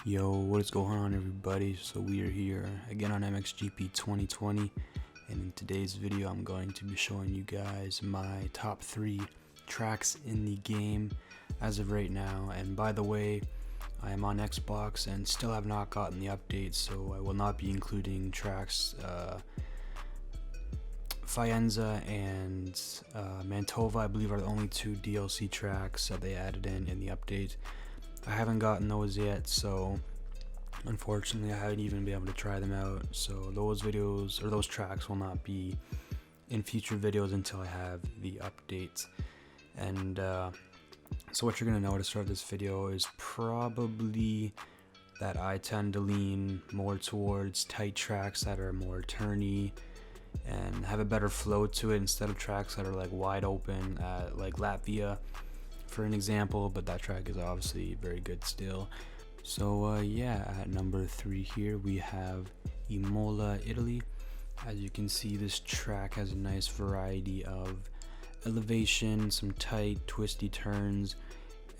Yo, what is going on, everybody? So we are here again on MXGP 2020, and in today's video I'm going to be showing you guys my top 3 tracks in the game as of right now. And by the way, I am on Xbox and still have not gotten the update, so I will not be including tracks Faenza and Mantova, I believe, are the only 2 DLC tracks that they added in the update. I haven't gotten those yet, so unfortunately I haven't even been able to try them out. So those videos, or those tracks, will not be in future videos until I have the update. And so what you're going to notice throughout this video is probably that I tend to lean more towards tight tracks that are more turny and have a better flow to it, instead of tracks that are like wide open, like Latvia for an example, but that track is obviously very good still. So yeah, at number 3 here we have Imola, Italy. As you can see, this track has a nice variety of elevation, some tight twisty turns,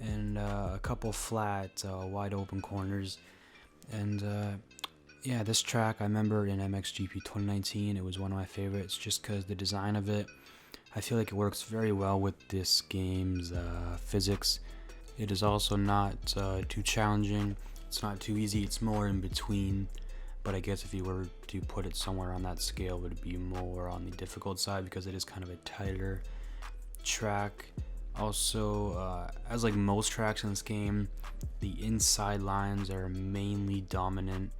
and a couple flat wide open corners. And yeah, this track, I remember in MXGP 2019, it was one of my favorites just because the design of it, I feel like it works very well with this game's physics. It is also not too challenging, it's not too easy, it's more in between. But I guess if you were to put it somewhere on that scale, it would be more on the difficult side because it is kind of a tighter track. Also, as like most tracks in this game, the inside lines are mainly dominant.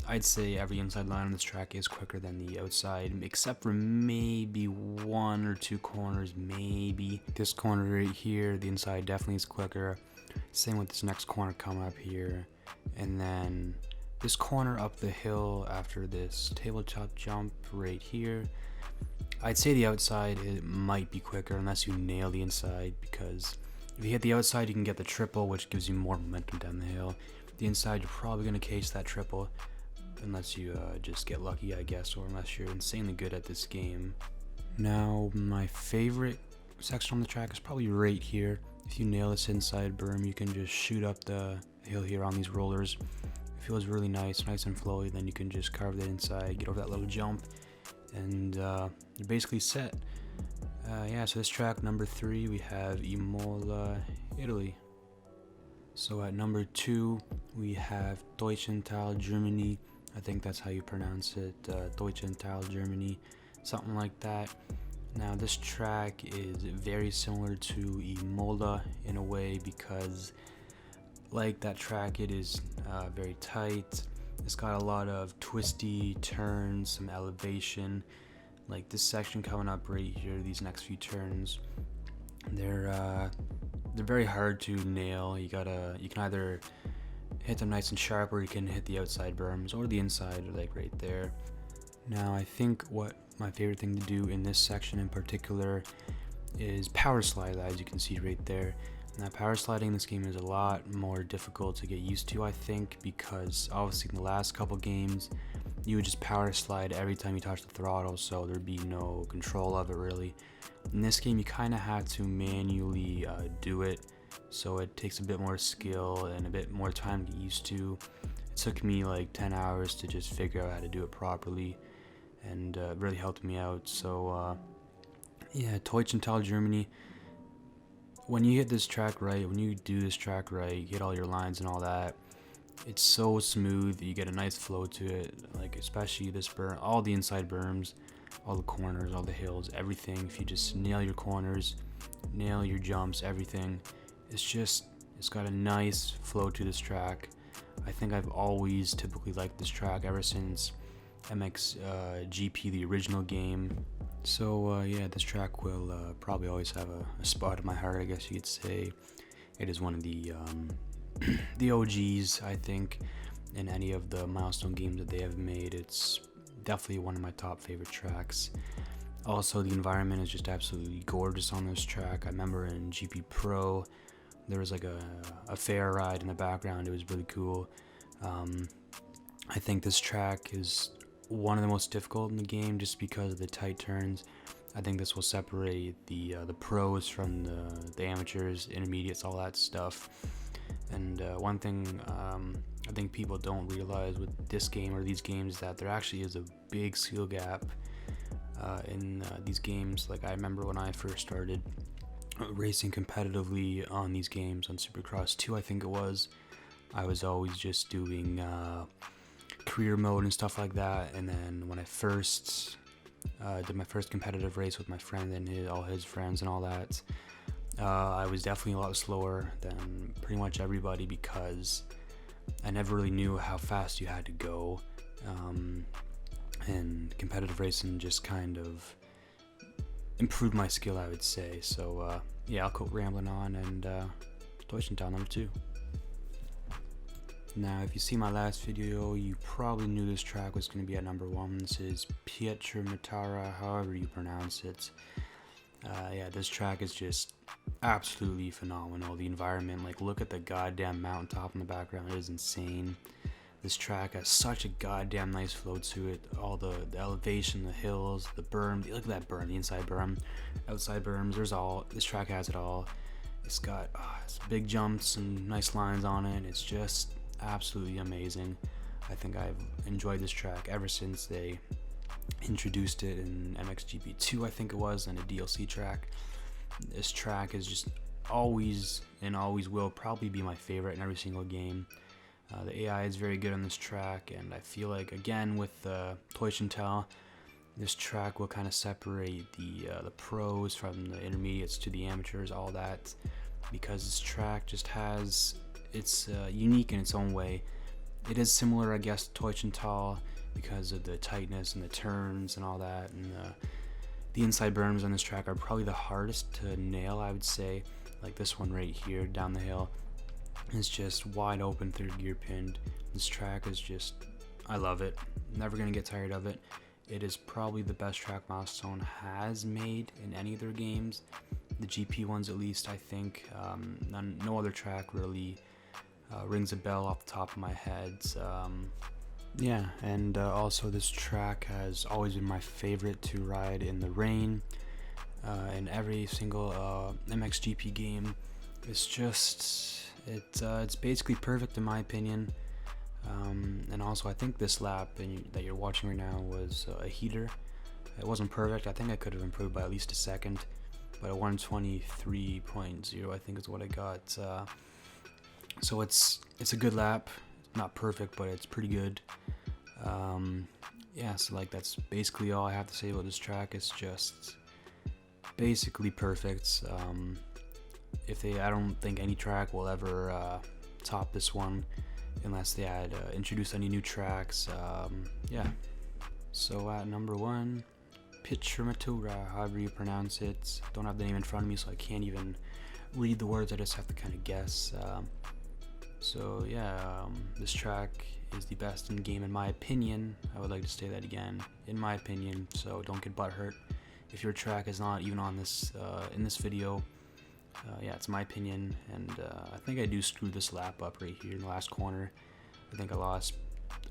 I'd say every inside line on this track is quicker than the outside, except for maybe 1 or 2 corners, maybe. This corner right here, the inside definitely is quicker. Same with this next corner coming up here. And then this corner up the hill after this tabletop jump right here. I'd say the outside, it might be quicker unless you nail the inside, because if you hit the outside you can get the triple, which gives you more momentum down the hill. The inside, you're probably going to case that triple unless you just get lucky, I guess, or unless you're insanely good at this game. Now, my favorite section on the track is probably right here. If you nail this inside berm, you can just shoot up the hill here on these rollers. It feels really nice and flowy. Then you can just carve that inside, get over that little jump, and you're basically set. Yeah, so this track, number 3, we have Imola, Italy. So at number 2, we have Teutschenthal, Germany. I think that's how you pronounce it, Teutschenthal, Germany, something like that. Now this track is very similar to Imola in a way, because like that track, it is very tight. It's got a lot of twisty turns, some elevation. Like this section coming up right here, these next few turns, they're very hard to nail. You can either hit them nice and sharp, or you can hit the outside berms or the inside, like right there. Now I think what my favorite thing to do in this section in particular is power slide, as you can see right there. Now power sliding in this game is a lot more difficult to get used to, I think, because obviously in the last couple games you would just power slide every time you touch the throttle, so there'd be no control of it really. In this game you kind of have to manually do it, so it takes a bit more skill and a bit more time to get used to. It took me like 10 hours to just figure out how to do it properly, and it really helped me out. So yeah, Teutschenthal, Germany. When you hit this track right, when you do this track right, you get all your lines and all that, it's so smooth, you get a nice flow to it, like especially this berm, all the inside berms, all the corners, all the hills, everything. If you just nail your corners, nail your jumps, everything, it's got a nice flow to this track. I think I've always typically liked this track ever since MXGP, the original game. So yeah, this track will probably always have a spot in my heart, I guess you could say. It is one of the the OGs, I think, in any of the milestone games that they have made. It's definitely one of my top favorite tracks. Also, the environment is just absolutely gorgeous on this track. I remember in GP Pro, there was like a fair ride in the background. It was really cool. I think this track is one of the most difficult in the game just because of the tight turns. I think this will separate the pros from the amateurs, intermediates, all that stuff. And one thing I think people don't realize with this game or these games is that there actually is a big skill gap in these games. Like I remember when I first started racing competitively on these games, on Supercross 2 I think it was, I was always just doing career mode and stuff like that. And then when I first did my first competitive race with my friend and all his friends and all that, I was definitely a lot slower than pretty much everybody because I never really knew how fast you had to go, and competitive racing just kind of improved my skill, I would say. So yeah, I'll quit rambling on, and Teutschenthal number 2. Now, if you see my last video, you probably knew this track was going to be at number 1. This is Pietramurata, however you pronounce it. Yeah, this track is just absolutely phenomenal. The environment, like, look at the goddamn mountaintop in the background. It is insane. This track has such a goddamn nice flow to it. All the elevation, the hills, the berm. Look at that berm, the inside berm, outside berms. This track has it all. It's got it's big jumps and nice lines on it. It's just absolutely amazing. I think I've enjoyed this track ever since they introduced it in MXGP 2, I think it was, and a DLC track. This track is just always and always will probably be my favorite in every single game. The AI is very good on this track, and I feel like, again, with Teutschenthal, this track will kind of separate the pros from the intermediates to the amateurs, all that, because this track just has, it's unique in its own way. It is similar, I guess, to Teutschenthal because of the tightness and the turns and all that, and the inside berms on this track are probably the hardest to nail, I would say. Like this one right here down the hill, it's just wide open, third gear pinned. This track is just, I love it. Never gonna get tired of it. It is probably the best track Milestone has made in any of their games. The GP ones, at least, I think. No other track really rings a bell off the top of my head. Yeah, and also this track has always been my favorite to ride in the rain. In every single MXGP game, it's just, it's basically perfect in my opinion. And also I think this lap that you're watching right now was a heater. It wasn't perfect. I think I could have improved by at least a second, but a 123.0 I think is what I got. So it's a good lap. Not perfect, but it's pretty good. Yeah, so like that's basically all I have to say about this track. It's just basically perfect. I don't think any track will ever top this one unless they introduce any new tracks. Yeah. So at number 1, Pietramurata, however you pronounce it. Don't have the name in front of me, so I can't even read the words. I just have to kind of guess. So yeah, this track is the best in the game in my opinion. I would like to say that again, in my opinion. So don't get butthurt if your track is not even on this in this video. Yeah, it's my opinion, and I think I do screw this lap up right here in the last corner. I think I lost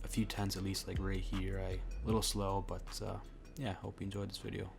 a few tenths at least, like right here. A little slow, but yeah, hope you enjoyed this video.